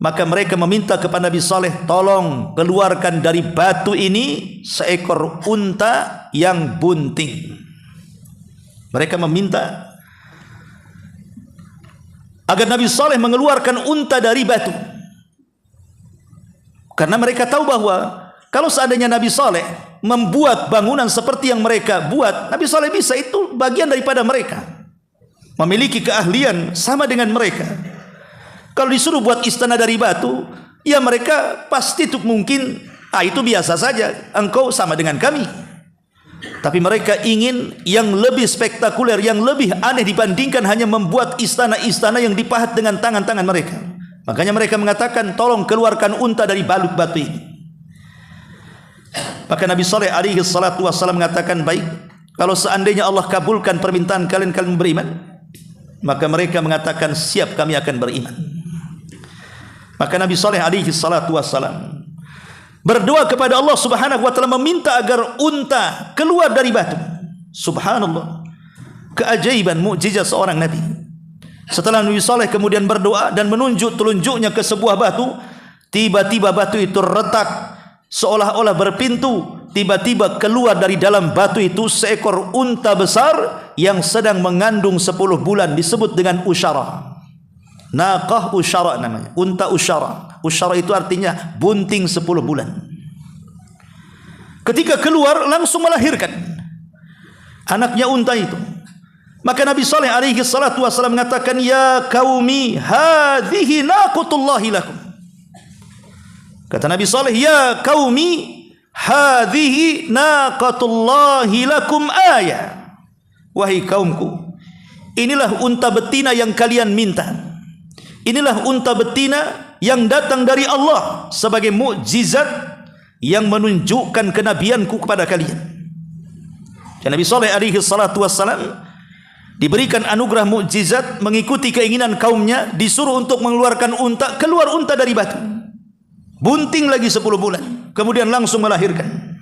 Maka mereka meminta kepada Nabi Saleh, tolong keluarkan dari batu ini seekor unta yang bunting. Mereka meminta agar Nabi Saleh mengeluarkan unta dari batu, karena mereka tahu bahwa kalau seandainya Nabi Saleh membuat bangunan seperti yang mereka buat, Nabi Saleh bisa, itu bagian daripada mereka, memiliki keahlian sama dengan mereka. Kalau disuruh buat istana dari batu, ya mereka pasti itu mungkin, itu biasa saja, engkau sama dengan kami. Tapi mereka ingin yang lebih spektakuler, yang lebih aneh dibandingkan hanya membuat istana-istana yang dipahat dengan tangan-tangan mereka. Makanya mereka mengatakan, tolong keluarkan unta dari balut batu ini. Maka Nabi Saleh alaihi salatu wassalam mengatakan, baik, kalau seandainya Allah kabulkan permintaan kalian beriman, maka mereka mengatakan, siap, kami akan beriman. Maka Nabi Saleh alaihi salatu wassalam berdoa kepada Allah subhanahu wa ta'ala, meminta agar unta keluar dari batu. Subhanallah, keajaiban mukjizat seorang Nabi. Setelah Nabi Saleh kemudian berdoa dan menunjuk telunjuknya ke sebuah batu, tiba-tiba batu itu retak seolah-olah berpintu. Tiba-tiba keluar dari dalam batu itu seekor unta besar yang sedang mengandung 10 bulan, disebut dengan usyara. Naqah usyara namanya, unta usyara. Usyara itu artinya bunting 10 bulan. Ketika keluar langsung melahirkan anaknya unta itu. Maka Nabi Saleh alaihi salatu wasallam mengatakan, ya qaumi hadhihi naqatullahi lakum. Kata Nabi Saleh, ya qaumi hadhihi naqatullahi lakum ayah. Wahai kaumku, inilah unta betina yang kalian minta. Inilah unta betina yang datang dari Allah sebagai mukjizat yang menunjukkan kenabianku kepada kalian. Dan Nabi Saleh alaihi salatu wassalam diberikan anugerah mukjizat, mengikuti keinginan kaumnya, disuruh untuk mengeluarkan unta, keluar unta dari batu, bunting lagi 10 bulan, kemudian langsung melahirkan.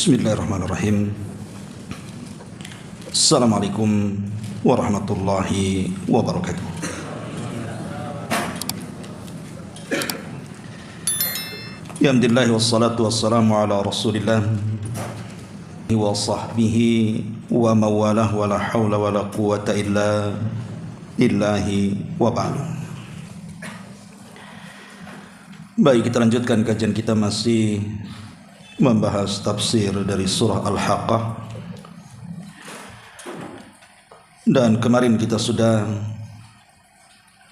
Bismillahirrahmanirrahim. Assalamualaikum warahmatullahi wabarakatuh. Alhamdulillah wassalatu wassalamu ala Rasulillah wa sahbihi wa mawalah wa la hawla wa la quwwata illa billahi wa ba'du. Baik, kita lanjutkan kajian kita, masih membahas tafsir dari surah Al-Haqqah. Dan kemarin kita sudah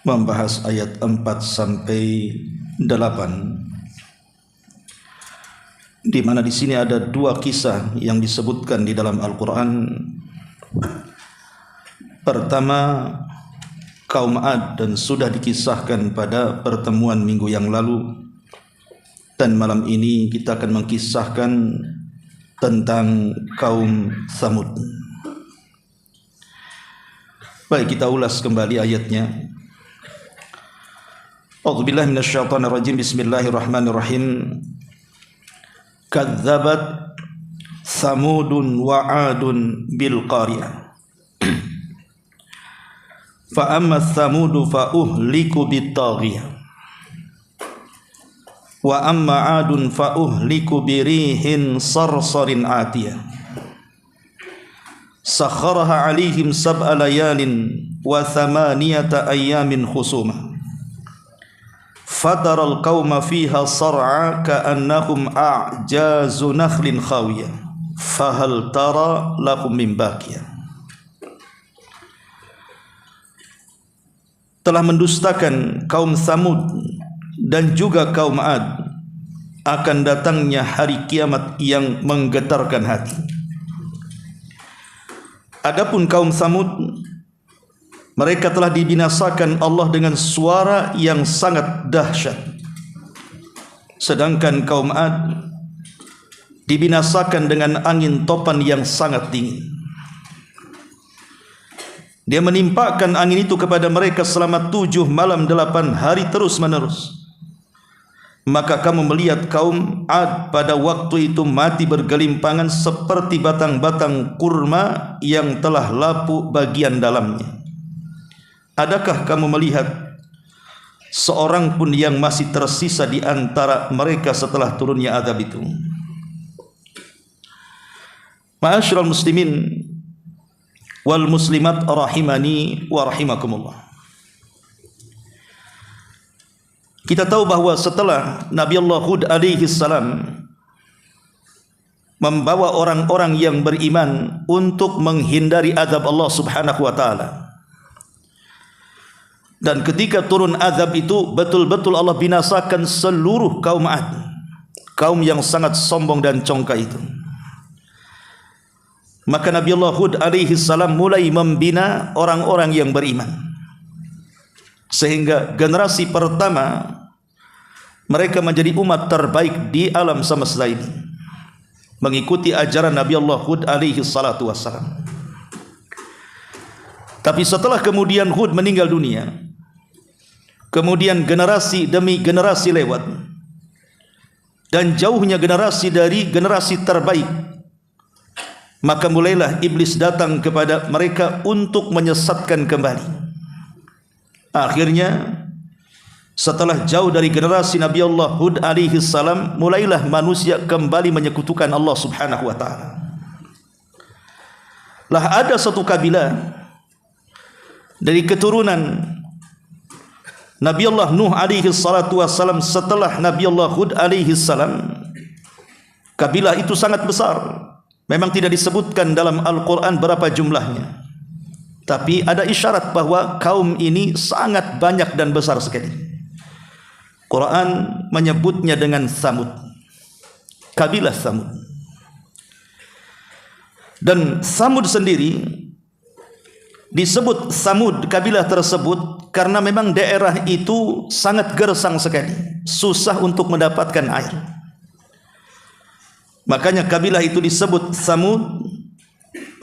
membahas ayat 4 sampai 8, di mana di sini ada 2 kisah yang disebutkan di dalam Al-Qur'an. Pertama, kaum Ad, dan sudah dikisahkan pada pertemuan minggu yang lalu. Dan malam ini kita akan mengkisahkan tentang kaum Tsamud. Baik, kita ulas kembali ayatnya. A'udzubillahi minasyaitonirrajim. Bismillahirrahmanirrahim. Kadzabat Tsamudun wa 'adun bil qariyah. Fa amma Tsamudu fa uhliku bit taghiyah. Wa amma 'adun fa uhliku birihin sarsarin 'atiyah. Sakharaha 'alaihim sab'a layalin wa thamaniyata ayyamin khusuma. Fataral qauma fiha sar'a ka'annahum a'jazu nakhlin khawiyah. Fahal tara lahum min baqiyah. Telah mendustakan kaum Tsamud dan juga kaum Ad akan datangnya hari kiamat yang menggetarkan hati. Adapun kaum Tsamud, mereka telah dibinasakan Allah dengan suara yang sangat dahsyat. Sedangkan kaum Ad dibinasakan dengan angin topan yang sangat dingin. Dia menimpakan angin itu kepada mereka selama 7 malam 8 hari terus menerus. Maka kamu melihat kaum Ad pada waktu itu mati bergelimpangan seperti batang-batang kurma yang telah lapuk bagian dalamnya. Adakah kamu melihat seorang pun yang masih tersisa di antara mereka setelah turunnya azab itu? Ma'asyiral muslimin wal muslimat rahimani wa rahimakumullah. Kita tahu bahwa setelah Nabi Allah Hud alaihi salam membawa orang-orang yang beriman untuk menghindari azab Allah Subhanahu wa taala, dan ketika turun azab itu betul-betul Allah binasakan seluruh kaum Ad, kaum yang sangat sombong dan congkak itu. Maka Nabi Allah Hud alaihi salam mulai membina orang-orang yang beriman, sehingga generasi pertama mereka menjadi umat terbaik di alam semesta ini, mengikuti ajaran Nabi Allah Hud alaihi salatu wassalam. Tapi setelah kemudian Hud meninggal dunia, kemudian generasi demi generasi lewat, dan jauhnya generasi dari generasi terbaik, maka mulailah iblis datang kepada mereka untuk menyesatkan kembali. Akhirnya setelah jauh dari generasi Nabi Allah Hud alaihi salam, mulailah manusia kembali menyekutukan Allah Subhanahu wa taala. Lah ada satu kabilah dari keturunan Nabi Allah Nuh alaihi salatu wassalam setelah Nabi Allah Hud alaihi salam. Kabilah itu sangat besar. Memang tidak disebutkan dalam Al-Quran berapa jumlahnya, tapi ada isyarat bahwa kaum ini sangat banyak dan besar sekali. Quran menyebutnya dengan Samud, kabilah Samud. Dan Samud sendiri disebut Samud, kabilah tersebut, karena memang daerah itu sangat gersang sekali, susah untuk mendapatkan air. Makanya kabilah itu disebut Samud.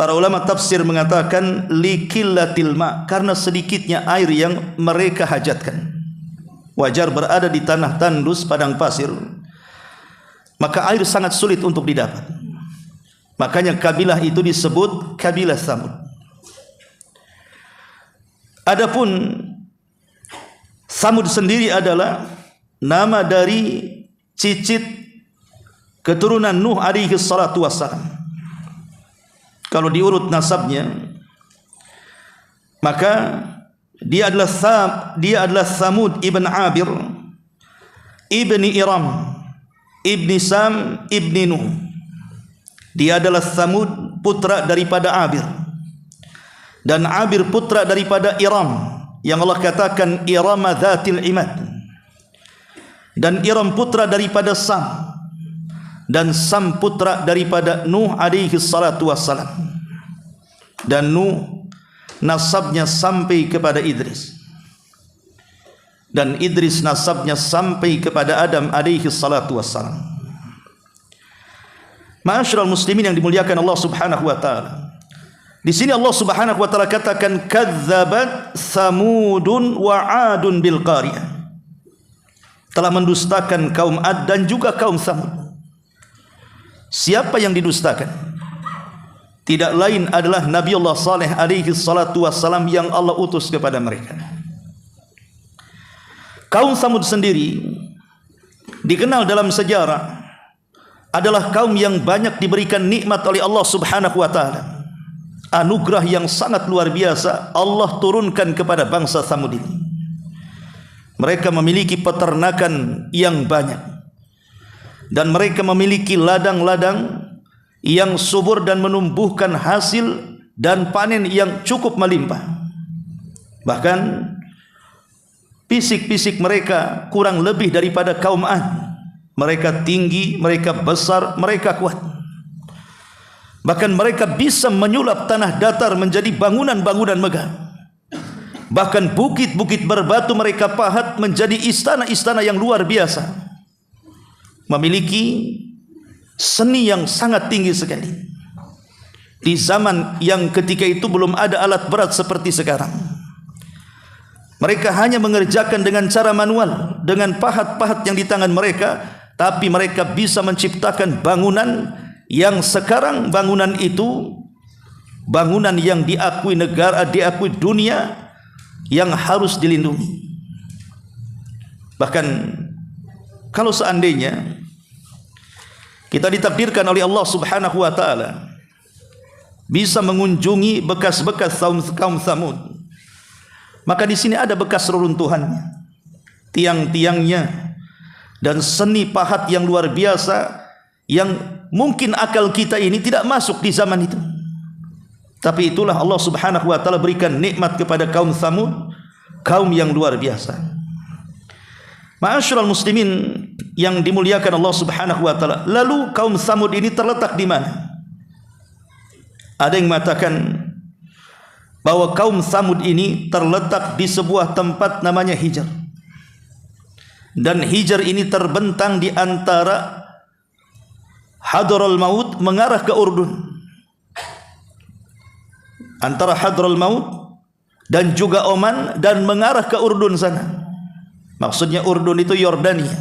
Para ulama tafsir mengatakan liqillatil ma, karena sedikitnya air yang mereka hajatkan. Wajar berada di tanah tandus padang pasir, maka air sangat sulit untuk didapat. Makanya kabilah itu disebut kabilah Samud. Adapun Samud sendiri adalah nama dari cicit keturunan Nuh alaihi salatu wassalam. Kalau diurut nasabnya, maka dia adalah Samud ibn Abir ibni Iram ibni Sam ibni Nuh. Dia adalah Samud, putra daripada Abir, dan Abir putra daripada Iram, yang Allah katakan Irama dzatil imad. Dan Iram putra daripada Sam, dan Sam putra daripada Nuh alaihi salatu wassalam. Dan Nuh nasabnya sampai kepada Idris, dan Idris nasabnya sampai kepada Adam alaihi salatu wassalam. Ma'asyiral muslimin yang dimuliakan Allah Subhanahu wa taala, di sini Allah Subhanahu wa taala katakan kadzabat Samudun wa Adun bil qariyah, telah mendustakan kaum Ad dan juga kaum Samud. Siapa yang didustakan? Tidak lain adalah Nabi Allah Saleh alaihi salatu wassalam yang Allah utus kepada mereka. Kaum Samud sendiri dikenal dalam sejarah adalah kaum yang banyak diberikan nikmat oleh Allah Subhanahu wa taala. Anugerah yang sangat luar biasa Allah turunkan kepada bangsa Samud ini. Mereka memiliki peternakan yang banyak, dan mereka memiliki ladang-ladang yang subur dan menumbuhkan hasil dan panen yang cukup melimpah. Bahkan fisik-fisik mereka kurang lebih daripada kaum Ad. Mereka tinggi, mereka besar, mereka kuat. Bahkan mereka bisa menyulap tanah datar menjadi bangunan-bangunan megah. Bahkan bukit-bukit berbatu mereka pahat menjadi istana-istana yang luar biasa. Memiliki seni yang sangat tinggi sekali. di zaman yang ketika itu belum ada alat berat seperti sekarang. Mereka hanya mengerjakan dengan cara manual, dengan pahat-pahat yang di tangan mereka, tapi mereka bisa menciptakan bangunan yang sekarang bangunan itu bangunan yang diakui negara, diakui dunia, yang harus dilindungi. Bahkan kalau seandainya kita ditakdirkan oleh Allah Subhanahu wa taala bisa mengunjungi bekas-bekas kaum Tsamud, maka di sini ada bekas reruntuhannya, tiang-tiangnya, dan seni pahat yang luar biasa yang mungkin akal kita ini tidak masuk di zaman itu. Tapi itulah Allah Subhanahu wa taala berikan nikmat kepada kaum Tsamud, kaum yang luar biasa. Ma'asyiral muslimin yang dimuliakan Allah Subhanahu wa taala, lalu kaum Tsamud ini terletak di mana? Ada yang mengatakan bahwa kaum Tsamud ini terletak di sebuah tempat namanya Hijr. Dan Hijr ini terbentang di antara Hadraul Maut mengarah ke Urdun. Antara Hadraul Maut dan juga Oman dan mengarah ke Urdun sana. Maksudnya Urdun itu Yordania.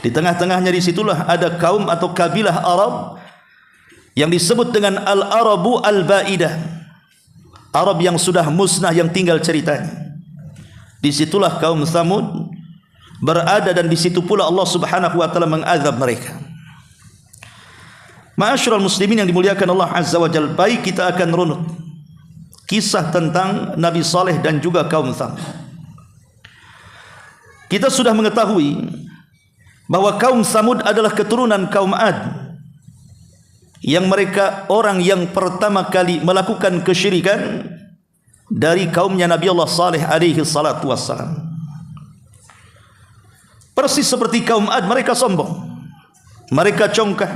Di tengah-tengahnya disitulah ada kaum atau kabilah Arab yang disebut dengan Al-Arabu Al-Ba'idah, Arab yang sudah musnah, yang tinggal ceritanya. Disitulah kaum Tsamud berada, dan disitu pula Allah Subhanahu wa taala mengazab mereka. Ma'asyiral muslimin yang dimuliakan Allah Azza wa Jalla, baik kita akan runut kisah tentang Nabi Saleh dan juga kaum Tsamud. Kita sudah mengetahui bahwa kaum Tsamud adalah keturunan kaum Ad, yang mereka orang yang pertama kali melakukan kesyirikan dari kaumnya Nabi Allah Saleh alaihi salatu wassalam. Persis seperti kaum Ad, mereka sombong, mereka congkak,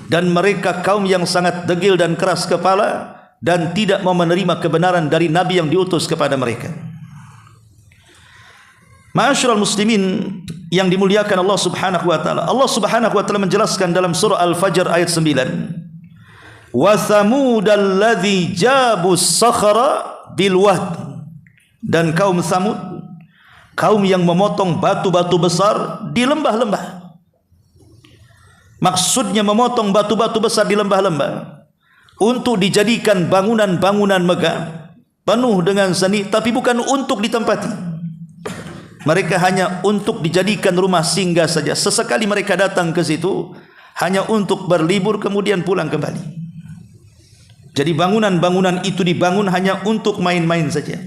dan mereka kaum yang sangat degil dan keras kepala, dan tidak mau menerima kebenaran dari Nabi yang diutus kepada mereka. Ma'asyiral muslimin yang dimuliakan Allah Subhanahu wa taala, Allah Subhanahu wa taala menjelaskan dalam surah Al-Fajr ayat 9, wa thamudal ladzi jabus sakhara bil wad, dan kaum Tsamud, kaum yang memotong batu-batu besar di lembah-lembah. Maksudnya memotong batu-batu besar di lembah-lembah untuk dijadikan bangunan-bangunan megah penuh dengan seni, tapi bukan untuk ditempati. Mereka hanya untuk dijadikan rumah singgah saja. Sesekali mereka datang ke situ hanya untuk berlibur kemudian pulang kembali. Jadi bangunan-bangunan itu dibangun hanya untuk main-main saja.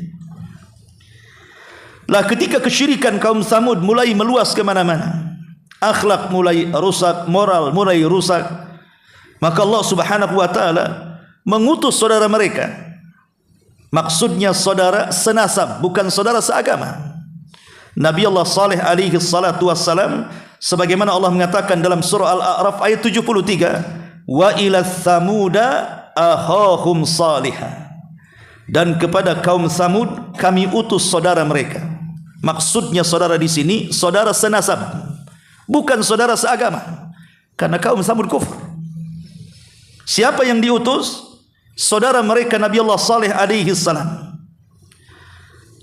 Lah ketika kesyirikan kaum Tsamud mulai meluas ke mana-mana, akhlak mulai rusak, moral mulai rusak, maka Allah Subhanahu wa taala mengutus saudara mereka. Maksudnya saudara senasab, bukan saudara seagama. Nabi Allah Saleh alaihi salatu wassalam, sebagaimana Allah mengatakan dalam surah Al-A'raf ayat 73, wa ila tsamuda akhahum salihah, dan kepada kaum Tsamud kami utus saudara mereka. Maksudnya saudara di sini saudara senasab, bukan saudara seagama, karena kaum Tsamud kufur. Siapa yang diutus? Saudara mereka Nabi Allah Saleh alaihi salam.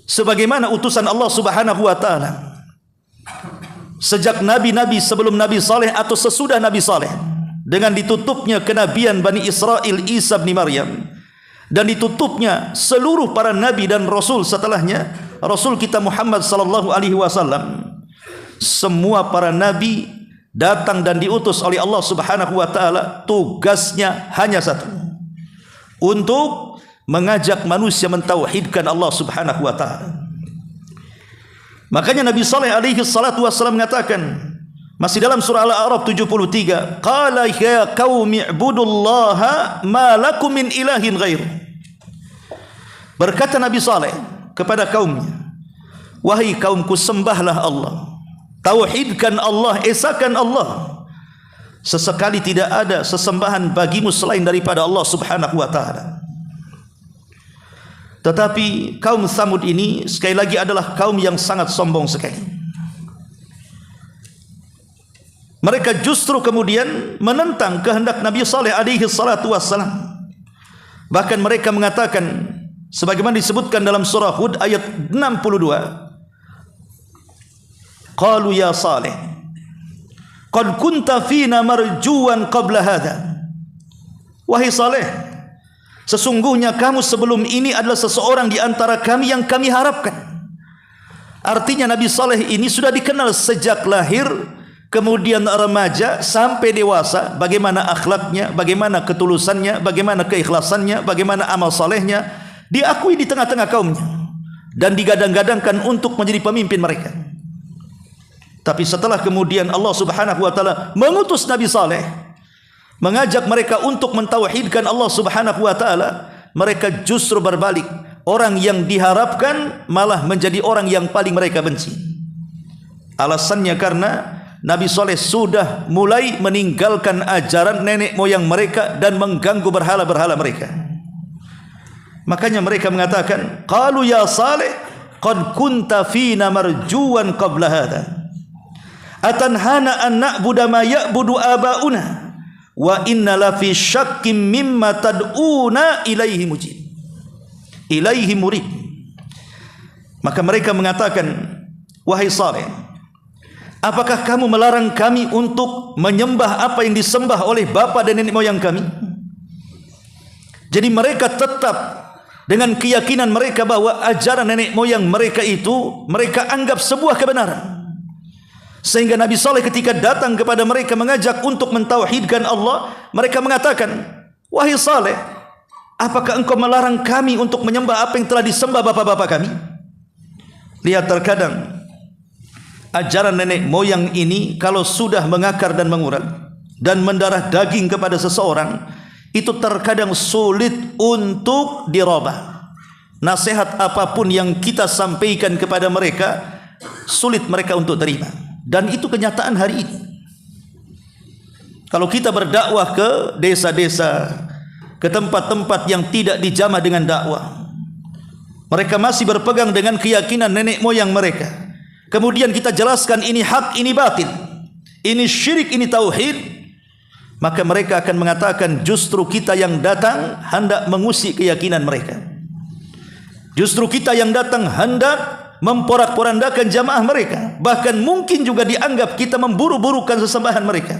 Sebagaimana utusan Allah Subhanahu wa taala sejak nabi-nabi sebelum Nabi Saleh atau sesudah Nabi Saleh, dengan ditutupnya kenabian Bani Israel Isa bin Maryam, dan ditutupnya seluruh para nabi dan rasul setelahnya, Rasul kita Muhammad sallallahu alaihi wasallam. Semua para nabi datang dan diutus oleh Allah Subhanahu wa taala, tugasnya hanya satu, untuk mengajak manusia mentauhidkan Allah Subhanahu wa taala. Makanya Nabi Saleh alaihi salatu wasallam mengatakan, masih dalam surah Al-A'raf 73, qala ya qaumi ibudullaha ma lakum min ilahin ghair. Berkata Nabi Saleh kepada kaumnya, wahai kaumku, sembahlah Allah, tauhidkan Allah, esakan Allah. Sesekali tidak ada sesembahan bagimu selain daripada Allah Subhanahu wa taala. Tetapi kaum Tsamud ini sekali lagi adalah kaum yang sangat sombong sekali. Mereka justru kemudian menentang kehendak Nabi Saleh alaihi salatu wassalam. Bahkan mereka mengatakan, sebagaimana disebutkan dalam surah Hud ayat 62, qalu ya Saleh qad kunta fina marjuwan qabla hadha. Wahai Saleh, sesungguhnya kamu sebelum ini adalah seseorang di antara kami yang kami harapkan. Artinya Nabi Saleh ini sudah dikenal sejak lahir, kemudian remaja sampai dewasa, bagaimana akhlaknya, bagaimana ketulusannya, bagaimana keikhlasannya, bagaimana amal salehnya, diakui di tengah-tengah kaumnya dan digadang-gadangkan untuk menjadi pemimpin mereka. Tapi setelah kemudian Allah Subhanahu wa taala mengutus Nabi Saleh mengajak mereka untuk mentauhidkan Allah Subhanahu wa taala, mereka justru berbalik. Orang yang diharapkan malah menjadi orang yang paling mereka benci. Alasannya karena Nabi Saleh sudah mulai meninggalkan ajaran nenek moyang mereka dan mengganggu berhala-berhala mereka. Makanya mereka mengatakan, qalu ya Saleh qad kunta fina marjuwan qabla hadha atanhana an na'budu ma ya'budu aba'una wa inna la fi syakkim mimma tad'una ilaihi murid. Maka mereka mengatakan, wahai Saleh, apakah kamu melarang kami untuk menyembah apa yang disembah oleh bapa dan nenek moyang kami? Jadi mereka tetap dengan keyakinan mereka bahwa ajaran nenek moyang mereka itu mereka anggap sebuah kebenaran. Sehingga Nabi Saleh ketika datang kepada mereka mengajak untuk mentauhidkan Allah, mereka mengatakan, wahai Saleh, apakah engkau melarang kami untuk menyembah apa yang telah disembah bapa-bapa kami? Lihat, terkadang ajaran nenek moyang ini kalau sudah mengakar dan mengurat dan mendarah daging kepada seseorang, itu terkadang sulit untuk dirubah. Nasihat apapun yang kita sampaikan kepada mereka, sulit mereka untuk terima. Dan itu kenyataan hari ini. Kalau kita berdakwah ke desa-desa, ke tempat-tempat yang tidak dijamah dengan dakwah, mereka masih berpegang dengan keyakinan nenek moyang mereka. Kemudian kita jelaskan ini hak, ini batil, ini syirik, ini tauhid, maka mereka akan mengatakan justru kita yang datang hendak mengusik keyakinan mereka. Justru kita yang datang hendak memporak-porandakan jamaah mereka. Bahkan mungkin juga dianggap kita memburu-burukan sesembahan mereka.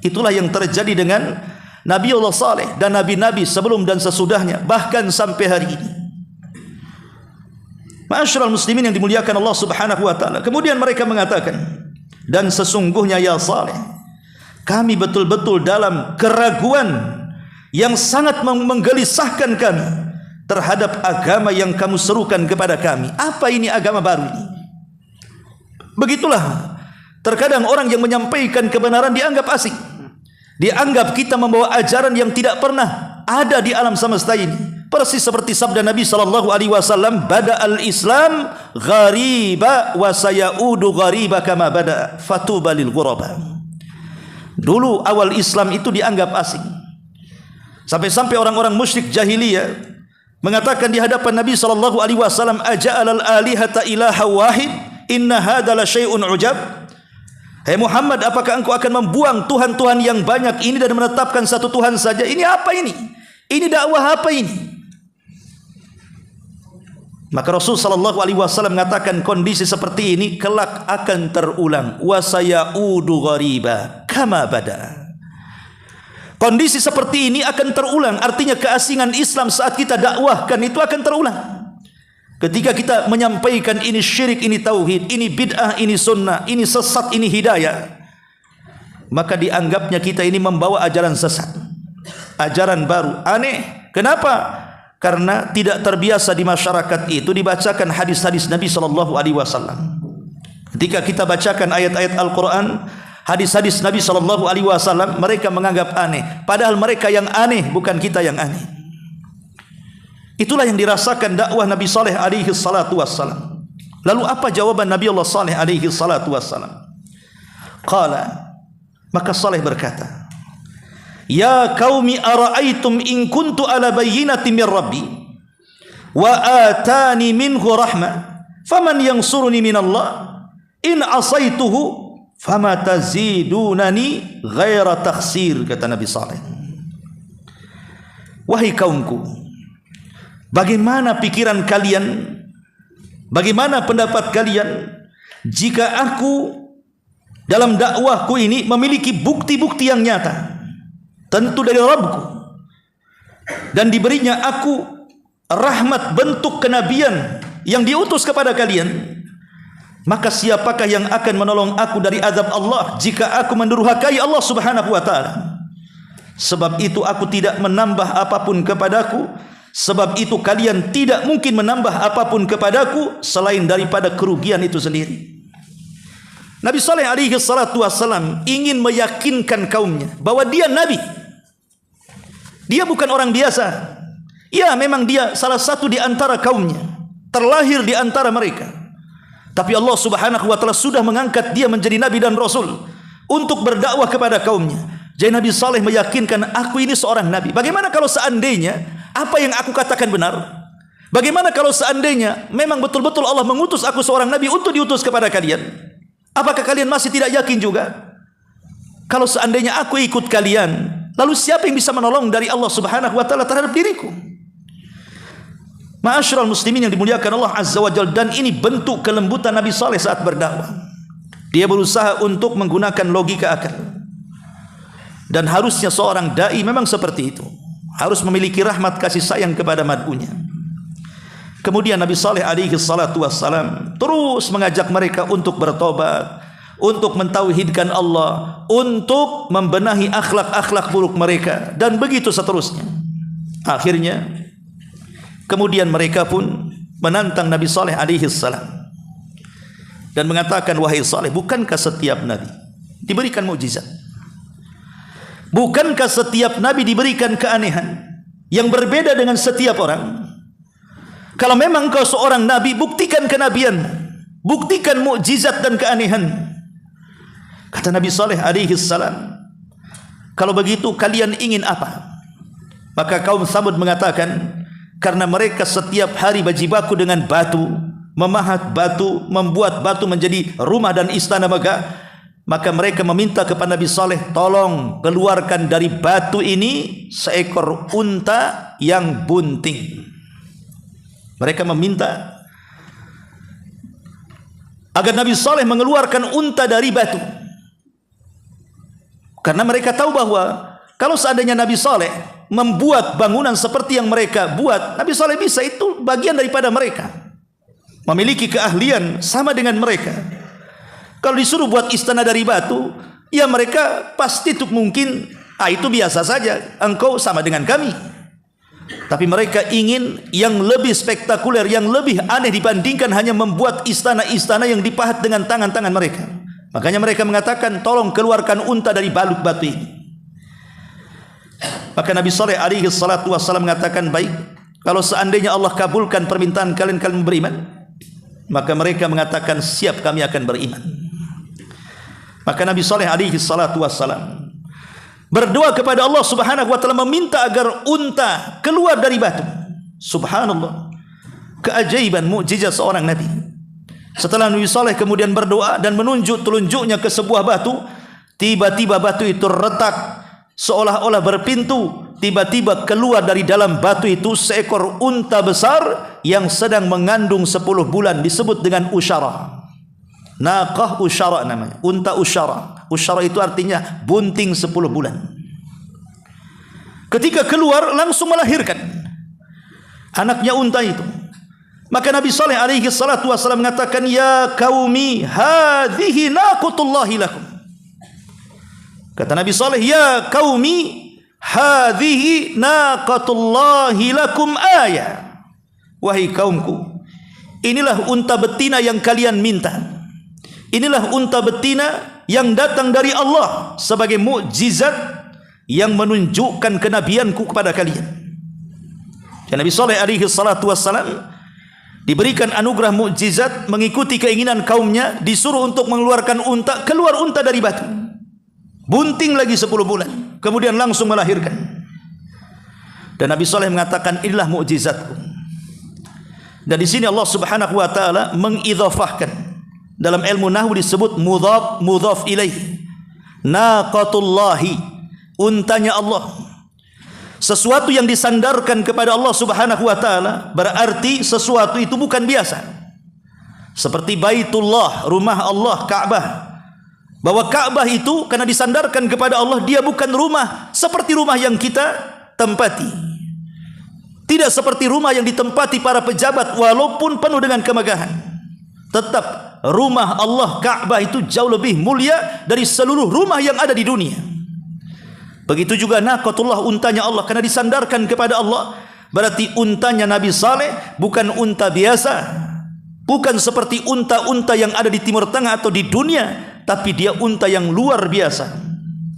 Itulah yang terjadi dengan Nabi Allah Saleh dan nabi-nabi sebelum dan sesudahnya, bahkan sampai hari ini. Ma'asyiral muslimin yang dimuliakan Allah Subhanahu wa taala. Kemudian mereka mengatakan, dan sesungguhnya ya Saleh, kami betul-betul dalam keraguan yang sangat menggelisahkan kami terhadap agama yang kamu serukan kepada kami. Apa ini agama baru ini? Begitulah terkadang orang yang menyampaikan kebenaran dianggap asing, dianggap kita membawa ajaran yang tidak pernah ada di alam semesta ini. Persis seperti sabda Nabi sallallahu alaihi wasallam, bada'al Islam ghariba wa sayaudu ghariba kama bada fatuba lil ghuraba. Dulu awal Islam itu dianggap asing, sampai-sampai orang-orang musyrik jahiliyah mengatakan di hadapan Nabi sallallahu alaihi wasallam, aja'alal alihata ilaha wahid inna hadza la syai'un ujab. Hai Muhammad, apakah engkau akan membuang tuhan-tuhan yang banyak ini dan menetapkan satu Tuhan saja? Ini apa ini? Ini dakwah apa ini? Maka Rasul sallallahu alaihi wasallam mengatakan kondisi seperti ini kelak akan terulang. Wa sayaudu ghariba kama bada. Kondisi seperti ini akan terulang. Artinya keasingan Islam saat kita dakwahkan itu akan terulang. Ketika kita menyampaikan ini syirik, ini tauhid, ini bid'ah, ini sunnah, ini sesat, ini hidayah, maka dianggapnya kita ini membawa ajaran sesat, ajaran baru, aneh. Kenapa? Karena tidak terbiasa di masyarakat itu dibacakan hadis-hadis Nabi SAW. Ketika kita bacakan ayat-ayat Al-Quran, hadis-hadis Nabi SAW, mereka menganggap aneh. Padahal mereka yang aneh, bukan kita yang aneh. Itulah yang dirasakan dakwah Nabi Saleh alaihi salatu wassalam. Lalu apa jawaban Nabi Allah Saleh alaihi salatu wassalam? Qala, maka Saleh berkata, ya qaumi ara'aitum in kuntu ala bayyinati min rabbi wa atani minhu rahmah faman yansuruni min Allah in asaituhu fama tazidunani ghaira takhsir, kata Nabi Saleh. Wahai kaumku, bagaimana pikiran kalian, bagaimana pendapat kalian jika aku dalam dakwahku ini memiliki bukti-bukti yang nyata, tentu dari Rabbku, dan diberinya aku rahmat bentuk kenabian yang diutus kepada kalian, maka siapakah yang akan menolong aku dari azab Allah jika aku mendurhakai Allah Subhanahu wa taala? Sebab itu aku tidak menambah apapun kepadaku, sebab itu kalian tidak mungkin menambah apapun kepadaku selain daripada kerugian itu sendiri. Nabi Saleh alaihi salatu wassalam ingin meyakinkan kaumnya bahwa dia nabi. Dia bukan orang biasa. Ya, memang dia salah satu di antara kaumnya, terlahir di antara mereka. Tapi Allah Subhanahu wa taala sudah mengangkat dia menjadi nabi dan rasul untuk berdakwah kepada kaumnya. Jadi Nabi Saleh meyakinkan, aku ini seorang nabi. Bagaimana kalau seandainya apa yang aku katakan benar? Bagaimana kalau seandainya memang betul-betul Allah mengutus aku seorang nabi untuk diutus kepada kalian? Apakah kalian masih tidak yakin juga? Kalau seandainya aku ikut kalian, lalu siapa yang bisa menolong dari Allah Subhanahu wa taala terhadap diriku? Ma'asyiral muslimin yang dimuliakan Allah Azza wa Jalla, dan ini bentuk kelembutan Nabi Saleh saat berdakwah. Dia berusaha untuk menggunakan logika akal. Dan harusnya seorang dai memang seperti itu, harus memiliki rahmat kasih sayang kepada mad'unya. Kemudian Nabi Saleh alaihi salatu wassalam terus mengajak mereka untuk bertobat, untuk mentauhidkan Allah, untuk membenahi akhlak-akhlak buruk mereka, dan begitu seterusnya. Akhirnya kemudian mereka pun menantang Nabi Saleh alaihi salam dan mengatakan, wahai Saleh, bukankah setiap nabi diberikan mukjizat? Bukankah setiap nabi diberikan keanehan yang berbeda dengan setiap orang? Kalau memang kau seorang nabi, buktikan kenabianmu, buktikan mukjizat dan keanehan. Kata Nabi Saleh alaihi salam, kalau begitu kalian ingin apa? Maka kaum Tsamud mengatakan, karena mereka setiap hari berjibaku dengan batu, memahat batu, membuat batu menjadi rumah dan istana megah, maka mereka meminta kepada Nabi Saleh, tolong keluarkan dari batu ini seekor unta yang bunting. Mereka meminta agar Nabi Saleh mengeluarkan unta dari batu, karena mereka tahu bahwa kalau seandainya Nabi Saleh membuat bangunan seperti yang mereka buat, Nabi Saleh bisa, itu bagian daripada mereka, memiliki keahlian sama dengan mereka. Kalau disuruh buat istana dari batu, ya mereka pasti itu mungkin, itu biasa saja, engkau sama dengan kami. Tapi mereka ingin yang lebih spektakuler, yang lebih aneh dibandingkan hanya membuat istana-istana yang dipahat dengan tangan-tangan mereka. Makanya mereka mengatakan, tolong keluarkan unta dari baluk batu ini. Maka Nabi Saleh alaihi salatu wassalam mengatakan, baik, kalau seandainya Allah kabulkan permintaan kalian, kalian beriman. Maka mereka mengatakan, siap, kami akan beriman. Maka Nabi Saleh alaihi salatu wassalam berdoa kepada Allah Subhanahu wa taala, meminta agar unta keluar dari batu. Subhanallah, keajaiban mukjizat seorang nabi. Setelah Nabi Saleh kemudian berdoa dan menunjuk telunjuknya ke sebuah batu, tiba-tiba batu itu retak seolah-olah berpintu. Tiba-tiba keluar dari dalam batu itu seekor unta besar yang sedang mengandung 10 bulan, disebut dengan usyara. Naqah usyara namanya, unta usyara. Usyara itu artinya bunting 10 bulan. Ketika keluar langsung melahirkan anaknya unta itu. Maka Nabi Saleh alaihi salatu wasallam mengatakan, ya qaumi hadhihi naqatullahi lakum. Kata Nabi Saleh, ya qaumi hadhihi naqatullahi lakum ayah. Wahai kaumku, inilah unta betina yang kalian minta. Inilah unta betina yang datang dari Allah sebagai mukjizat yang menunjukkan kenabianku kepada kalian. Dan Nabi Saleh alaihi salatu wassalam diberikan anugerah mukjizat, mengikuti keinginan kaumnya, disuruh untuk mengeluarkan unta, keluar unta dari batu, bunting lagi 10 bulan, kemudian langsung melahirkan. Dan Nabi Saleh mengatakan, inilah mukjizatku. Dan di sini Allah Subhanahu wa taala mengidhafahkan Dalam ilmu nahwu disebut mudhaf ilaih. Naqatullahi, untanya Allah. Sesuatu yang disandarkan kepada Allah Subhanahu wa taala berarti sesuatu itu bukan biasa. Seperti Baitullah, rumah Allah, Ka'bah. Bahwa Ka'bah itu karena disandarkan kepada Allah, dia bukan rumah seperti rumah yang kita tempati. Tidak seperti rumah yang ditempati para pejabat walaupun penuh dengan kemegahan. Tetap rumah Allah, Ka'bah itu jauh lebih mulia dari seluruh rumah yang ada di dunia. Begitu juga naqatullah, untanya Allah, karena disandarkan kepada Allah. Berarti untanya Nabi Saleh bukan unta biasa, bukan seperti unta-unta yang ada di Timur Tengah atau di dunia, tapi dia unta yang luar biasa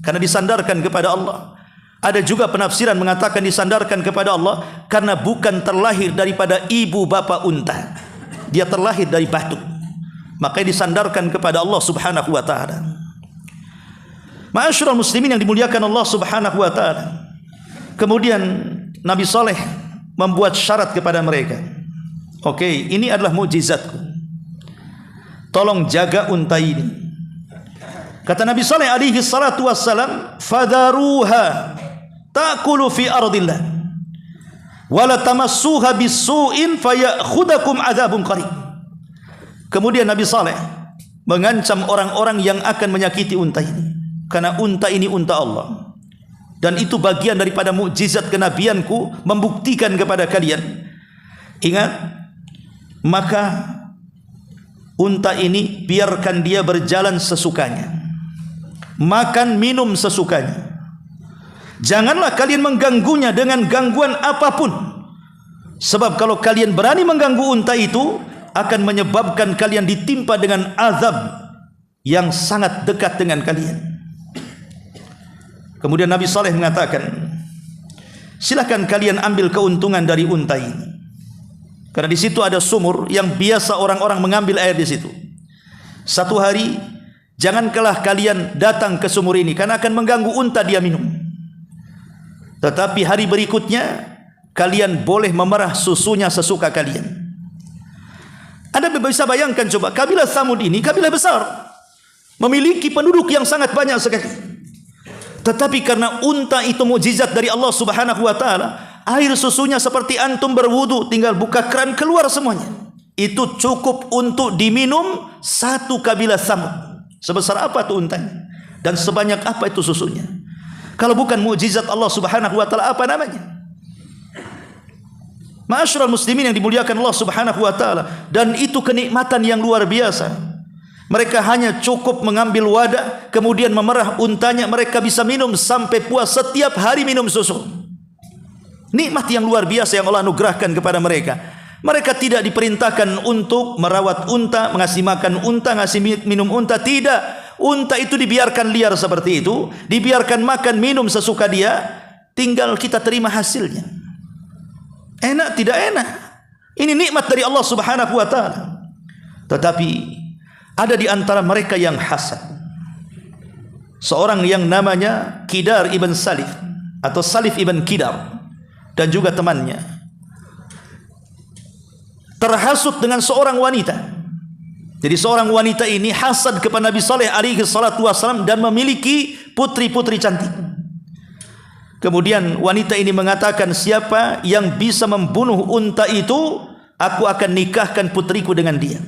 karena disandarkan kepada Allah. Ada juga penafsiran mengatakan disandarkan kepada Allah karena bukan terlahir daripada ibu bapa unta, dia terlahir dari batu, makanya disandarkan kepada Allah Subhanahu wa taala. Ma'asyiral muslimin yang dimuliakan Allah Subhanahu wa taala. Kemudian Nabi Saleh membuat syarat kepada mereka. Oke, ini adalah mukjizatku. Tolong jaga unta ini. Kata Nabi Saleh alaihi salatu wassalam, "Fadharuha ta'kulu fi ardillah wa la tamassuha bisu'in fayakhudakum adzabun qarib." Kemudian Nabi Saleh mengancam orang-orang yang akan menyakiti unta ini. Karena unta ini unta Allah, dan itu bagian daripada mukjizat kenabianku membuktikan kepada kalian. Ingat, maka unta ini biarkan dia berjalan sesukanya, makan minum sesukanya. Janganlah kalian mengganggunya dengan gangguan apapun, sebab kalau kalian berani mengganggu unta itu akan menyebabkan kalian ditimpa dengan azab yang sangat dekat dengan kalian. Kemudian Nabi Saleh mengatakan, silakan kalian ambil keuntungan dari unta ini, karena di situ ada sumur yang biasa orang-orang mengambil air di situ. Satu hari janganlah kalian datang ke sumur ini karena akan mengganggu unta dia minum. Tetapi hari berikutnya kalian boleh memerah susunya sesuka kalian. Anda bisa bayangkan coba, kabilah Tsamud ini kabilah besar, memiliki penduduk yang sangat banyak sekali. Tetapi karena unta itu mukjizat dari Allah Subhanahu wa taala, air susunya seperti antum berwudu, tinggal buka keran keluar semuanya. Itu cukup untuk diminum satu kabilah Tsamud. Sebesar apa tuh untanya? Dan sebanyak apa itu susunya? Kalau bukan mukjizat Allah Subhanahu wa taala, apa namanya? Ma'asyiral muslimin yang dimuliakan Allah Subhanahu wa taala, dan itu kenikmatan yang luar biasa. Mereka hanya cukup mengambil wadah, kemudian memerah untanya, mereka bisa minum sampai puas, setiap hari minum susu. Nikmat yang luar biasa yang Allah anugerahkan kepada mereka. Mereka tidak diperintahkan untuk merawat unta, mengasih makan unta, ngasih minum unta, tidak. Unta itu dibiarkan liar seperti itu, dibiarkan makan minum sesuka dia, tinggal kita terima hasilnya. Enak tidak enak, ini nikmat dari Allah Subhanahu wa taala. Tetapi ada di antara mereka yang hasad. Seorang yang namanya Kidar ibn Salif atau Salif ibn Kidar dan juga temannya terhasut dengan seorang wanita. Jadi seorang wanita ini hasad kepada Nabi Saleh alaihi salatu wasallam dan memiliki putri-putri cantik. Kemudian wanita ini mengatakan, siapa yang bisa membunuh unta itu, aku akan nikahkan putriku dengan dia.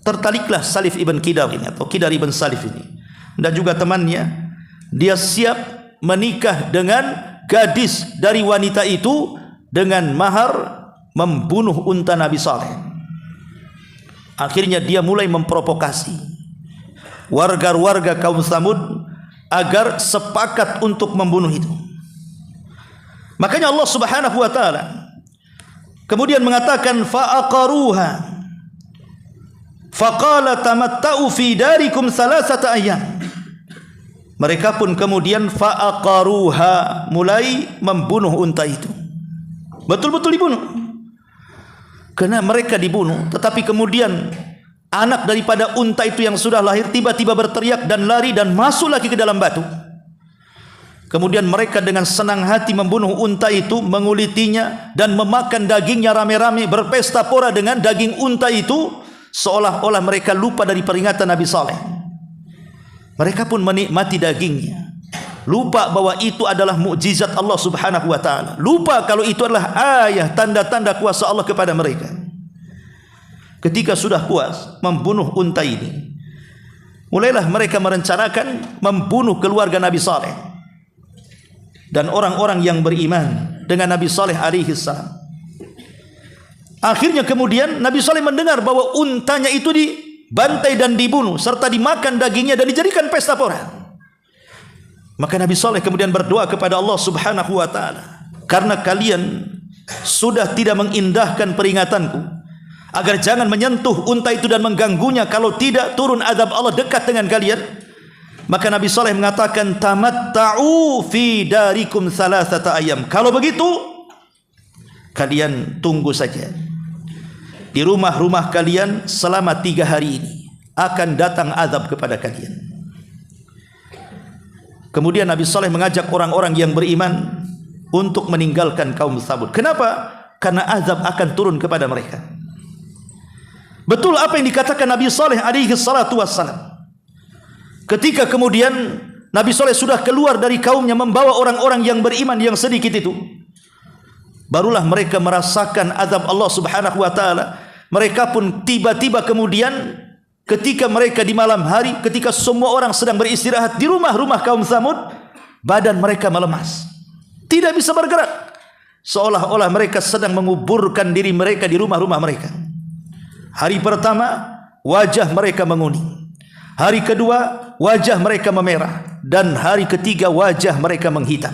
Tertaliklah Salif ibn Kidar ini atau Kidar ibn Salif ini dan juga temannya. Dia siap menikah dengan gadis dari wanita itu dengan mahar membunuh unta Nabi Saleh. Akhirnya dia mulai memprovokasi warga-warga kaum Tsamud agar sepakat untuk membunuh itu. Makanya Allah Subhanahu wa taala kemudian mengatakan, fa'aqaruha faqala tamatta'u fi darikum salasata ayyam. Mereka pun kemudian fa'aqaruha, mulai membunuh unta itu. Betul-betul dibunuh. Karena mereka dibunuh, tetapi kemudian anak daripada unta itu yang sudah lahir tiba-tiba berteriak dan lari dan masuk lagi ke dalam batu. Kemudian mereka dengan senang hati membunuh unta itu, mengulitinya dan memakan dagingnya rame-rame, berpesta pora dengan daging unta itu seolah-olah mereka lupa dari peringatan Nabi Saleh. Mereka pun menikmati dagingnya, lupa bahwa itu adalah mukjizat Allah Subhanahu wa taala, lupa kalau itu adalah ayat tanda-tanda kuasa Allah kepada mereka. Ketika sudah puas membunuh unta ini, mulailah mereka merencanakan membunuh keluarga Nabi Saleh dan orang-orang yang beriman dengan Nabi Saleh alaihi salam. Akhirnya kemudian Nabi Saleh mendengar bahwa untanya itu dibantai dan dibunuh serta dimakan dagingnya dan dijadikan pesta pora. Maka Nabi Saleh kemudian berdoa kepada Allah Subhanahu wa taala, karena kalian sudah tidak mengindahkan peringatanku agar jangan menyentuh unta itu dan mengganggunya, kalau tidak turun azab Allah dekat dengan kalian. Maka Nabi Saleh mengatakan, tamatta'u fi darikum thalathata ayyam. Kalau begitu kalian tunggu saja di rumah-rumah kalian selama 3 hari ini, akan datang azab kepada kalian. Kemudian Nabi Saleh mengajak orang-orang yang beriman untuk meninggalkan kaum Tsamud. Kenapa? Karena azab akan turun kepada mereka. Betul apa yang dikatakan Nabi Saleh alaihi salatu wassalam. Ketika kemudian Nabi Saleh sudah keluar dari kaumnya membawa orang-orang yang beriman yang sedikit itu, barulah mereka merasakan azab Allah Subhanahu wa taala. Mereka pun tiba-tiba kemudian ketika mereka di malam hari, ketika semua orang sedang beristirahat di rumah-rumah kaum Tsamud, badan mereka melemas, tidak bisa bergerak, seolah-olah mereka sedang menguburkan diri mereka di rumah-rumah mereka. Hari pertama wajah mereka menguning, hari kedua wajah mereka memerah, dan hari ketiga wajah mereka menghitam.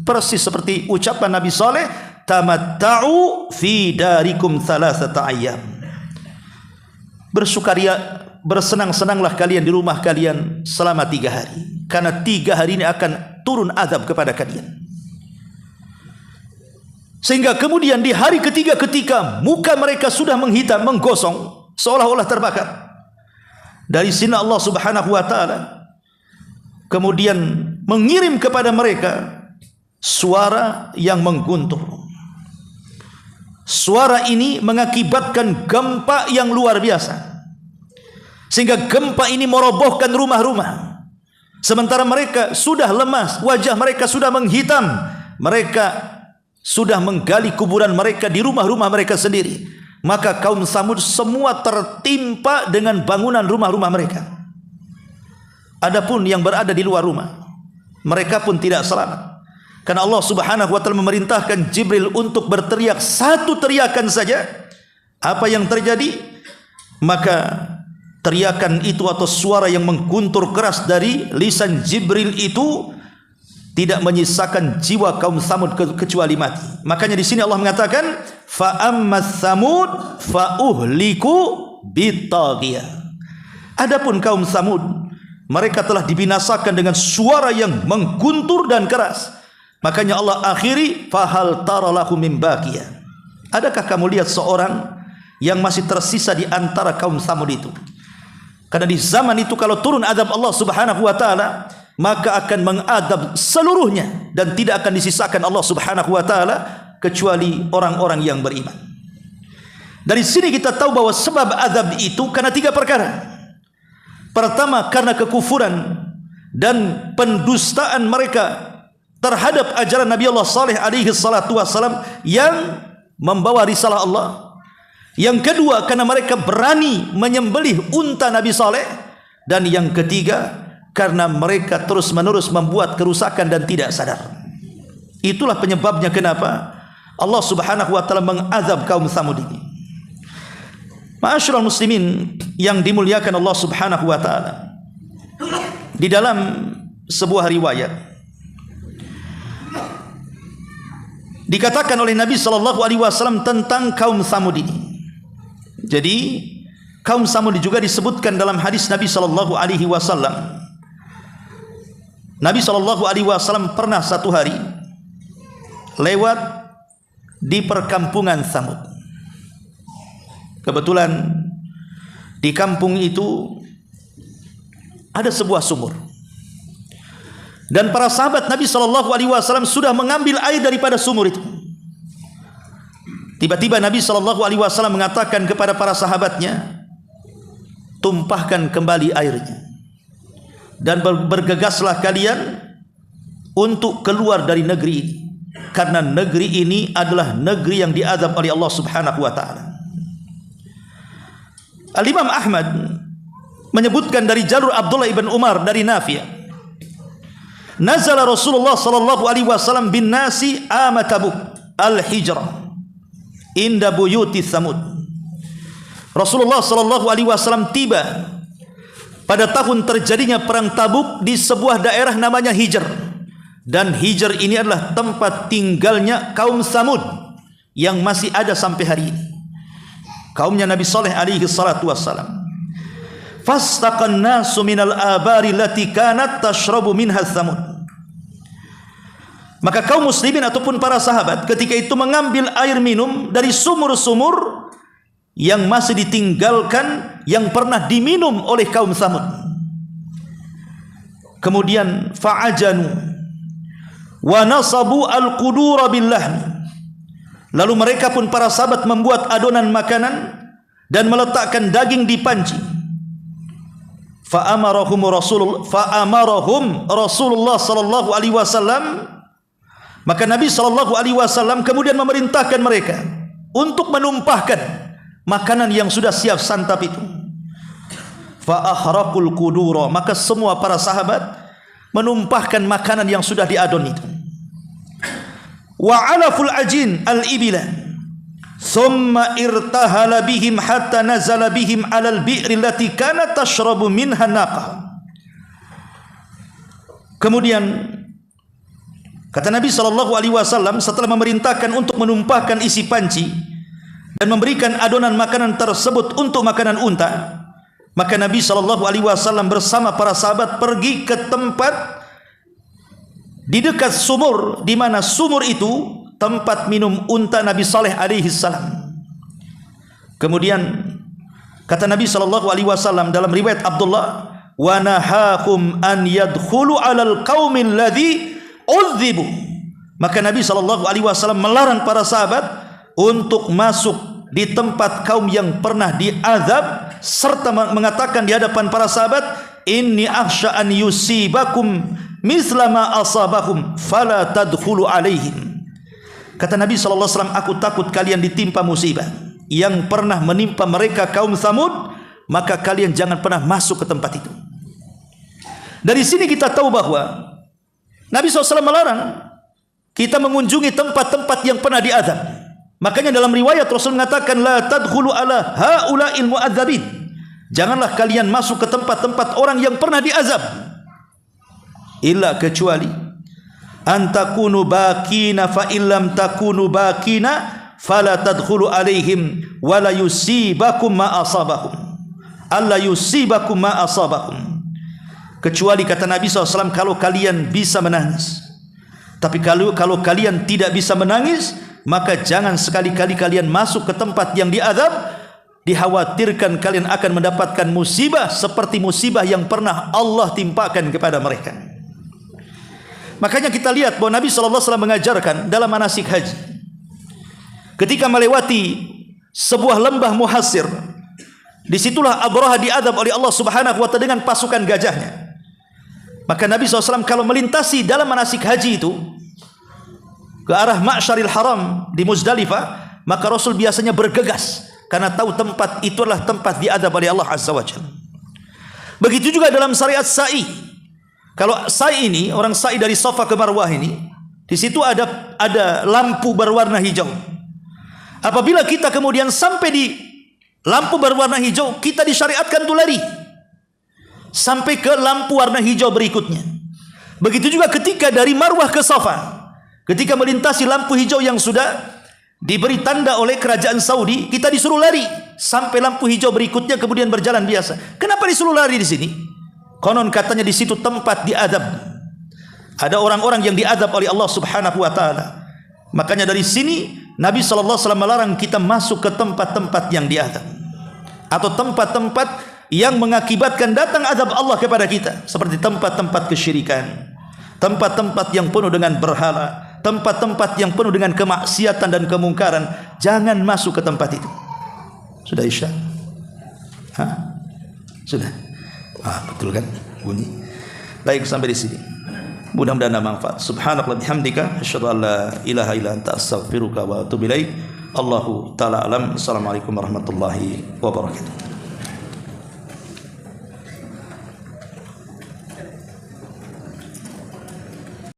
Persis seperti ucapan Nabi Saleh, tamatta'u fi darikum thalathata ayyam. Bersukaria, bersenang-senanglah kalian di rumah kalian selama 3 hari, karena 3 hari ini akan turun azab kepada kalian. Sehingga kemudian di hari ketiga ketika muka mereka sudah menghitam, menggosong, seolah-olah terbakar, dari sini Allah Subhanahu wa taala kemudian mengirim kepada mereka suara yang mengguntur. Suara ini mengakibatkan gempa yang luar biasa, sehingga gempa ini merobohkan rumah-rumah. Sementara mereka sudah lemas, wajah mereka sudah menghitam, mereka sudah menggali kuburan mereka di rumah-rumah mereka sendiri. Maka kaum Tsamud semua tertimpa dengan bangunan rumah-rumah mereka. Adapun yang berada di luar rumah, mereka pun tidak selamat, karena Allah Subhanahu wa taala memerintahkan Jibril untuk berteriak satu teriakan saja. Apa yang terjadi? Maka teriakan itu atau suara yang mengguntur keras dari lisan Jibril itu tidak menyisakan jiwa kaum Tsamud kecuali mati. Makanya di sini Allah mengatakan, fa ammas Tsamud fa uhliku bitaghiyah. Adapun kaum Tsamud, mereka telah dibinasakan dengan suara yang mengguntur dan keras. Makanya Allah akhiri, fahal tara lahum min baqiyah. Adakah kamu lihat seorang yang masih tersisa di antara kaum Tsamud itu? Karena di zaman itu kalau turun azab Allah Subhanahu wa taala, maka akan mengadab seluruhnya dan tidak akan disisakan Allah Subhanahu wa taala kecuali orang-orang yang beriman. Dari sini kita tahu bahwa sebab azab itu karena 3 perkara. Pertama, karena kekufuran dan pendustaan mereka terhadap ajaran Nabi Allah Saleh alaihi salatu wassalam yang membawa risalah Allah. Yang kedua, karena mereka berani menyembelih unta Nabi Saleh. Dan yang ketiga, karena mereka terus-menerus membuat kerusakan dan tidak sadar. Itulah penyebabnya kenapa Allah Subhanahu wa taala mengazab kaum Tsamud ini. Ma'asyiral muslimin yang dimuliakan Allah Subhanahu wa taala, di dalam sebuah riwayat dikatakan oleh Nabi sallallahu alaihi wasallam tentang kaum Tsamud ini. Jadi kaum Tsamud juga disebutkan dalam hadis Nabi sallallahu alaihi wasallam. Nabi sallallahu alaihi wasallam pernah satu hari lewat di perkampungan Tsamud. Kebetulan di kampung itu ada sebuah sumur. Dan para sahabat Nabi sallallahu alaihi wasallam sudah mengambil air daripada sumur itu. Tiba-tiba Nabi sallallahu alaihi wasallam mengatakan kepada para sahabatnya, tumpahkan kembali airnya. Dan bergegaslah kalian untuk keluar dari negeri ini, karena negeri ini adalah negeri yang diazab oleh Allah Subhanahu wa taala. Al-Imam Ahmad menyebutkan dari jalur Abdullah ibn Umar dari Nafi', nazala Rasulullah sallallahu alaihi wasallam bin nasi ama Tabuk al-hijrah inda buyuti Thamud. Rasulullah sallallahu alaihi wasallam tiba pada tahun terjadinya perang Tabuk di sebuah daerah namanya Hijr. Dan Hijr ini adalah tempat tinggalnya kaum Thamud yang masih ada sampai hari ini. Kaumnya Nabi Saleh alaihi salatu wassalam. Fastaqan nasu minal abari lati kanat tashrabu minha Thamud. Maka kaum muslimin ataupun para sahabat ketika itu mengambil air minum dari sumur-sumur yang masih ditinggalkan, yang pernah diminum oleh kaum Thamud. Kemudian fa'ajanu wa nasabu al-qudura billah. Lalu mereka pun para sahabat membuat adonan makanan dan meletakkan daging di panci. Fa'amarahum Rasulullah sallallahu alaihi wasallam. Maka Nabi sallallahu alaihi wasallam kemudian memerintahkan mereka untuk menumpahkan makanan yang sudah siap santap itu. Fa ahraqul qudura, maka semua para sahabat menumpahkan makanan yang sudah diadon itu. Wa alaful ajin al-ibila thumma irtahala bihim hatta nazala bihim alal bi'ri allati kanat tashrabu minha naqah. Kemudian kata Nabi sallallahu alaihi wasallam setelah memerintahkan untuk menumpahkan isi panci dan memberikan adonan makanan tersebut untuk makanan unta, maka Nabi sallallahu alaihi wasallam bersama para sahabat pergi ke tempat di dekat sumur, di mana sumur itu tempat minum unta Nabi Saleh alaihi salam. Kemudian kata Nabi sallallahu alaihi wasallam dalam riwayat Abdullah, wa nahahum an yadkhulu 'alal qaumil ladzi udzibu. Maka Nabi sallallahu alaihi wasallam melarang para sahabat untuk masuk di tempat kaum yang pernah diazab, serta mengatakan di hadapan para sahabat, inni akhsha an yusibakum misla ma asabahum fala tadkhulu alaihim. Kata Nabi sallallahu alaihi wasallam, aku takut kalian ditimpa musibah yang pernah menimpa mereka kaum Tsamud, maka kalian jangan pernah masuk ke tempat itu. Dari sini kita tahu bahwa Nabi SAW melarang kita mengunjungi tempat-tempat yang pernah diazab. Makanya dalam riwayat Rasul mengatakan, la tadkhulu ala haula'il mu'adzabin. Janganlah kalian masuk ke tempat-tempat orang yang pernah diazab. Illa kecuali antakunu bakina fa illam takunu bakina fala tadkhulu alaihim wala yusibakum ma asabahum. Alla yusibakum ma asabahum. Kecuali kata Nabi SAW, kalau kalian bisa menangis. Tapi kalau kalian tidak bisa menangis, maka jangan sekali-kali kalian masuk ke tempat yang diazab. Dikhawatirkan kalian akan mendapatkan musibah seperti musibah yang pernah Allah timpakan kepada mereka. Makanya kita lihat bahwa Nabi SAW mengajarkan dalam manasik haji, ketika melewati sebuah lembah Muhassir, disitulah Abraha diazab oleh Allah Subhanahu wa taala dengan pasukan gajahnya. Maka Nabi SAW kalau melintasi dalam manasik haji itu ke arah Ma'syaril Haram di Muzdalifah, maka Rasul biasanya bergegas karena tahu tempat itu adalah tempat diazab oleh Allah Azza wa Jalla. Begitu juga dalam syariat sa'i. Kalau sa'i ini, orang sa'i dari Safa ke Marwah ini, di situ ada lampu berwarna hijau. Apabila kita kemudian sampai di lampu berwarna hijau, kita disyariatkan untuk lari sampai ke lampu warna hijau berikutnya. Begitu juga ketika dari Marwah ke Safa, ketika melintasi lampu hijau yang sudah diberi tanda oleh kerajaan Saudi, kita disuruh lari sampai lampu hijau berikutnya, kemudian berjalan biasa. Kenapa disuruh lari di sini? Konon katanya di situ tempat diazab. Ada orang-orang yang diazab oleh Allah Subhanahu wa taala. Makanya dari sini Nabi sallallahu alaihi wasallam melarang kita masuk ke tempat-tempat yang diazab atau tempat-tempat yang mengakibatkan datang azab Allah kepada kita, seperti tempat-tempat kesyirikan, tempat-tempat yang penuh dengan berhala, tempat-tempat yang penuh dengan kemaksiatan dan kemungkaran. Jangan masuk ke tempat itu. Sudah isya. Sudah. Betul kan bunyi. Baik, sampai di sini. Mudah-mudahan ada manfaat. Subhanallah bihamdika asyhadu an la ilaha illa anta astaghfiruka wa atubu ilaik. Allahu taala alam. Assalamualaikum warahmatullahi wabarakatuh.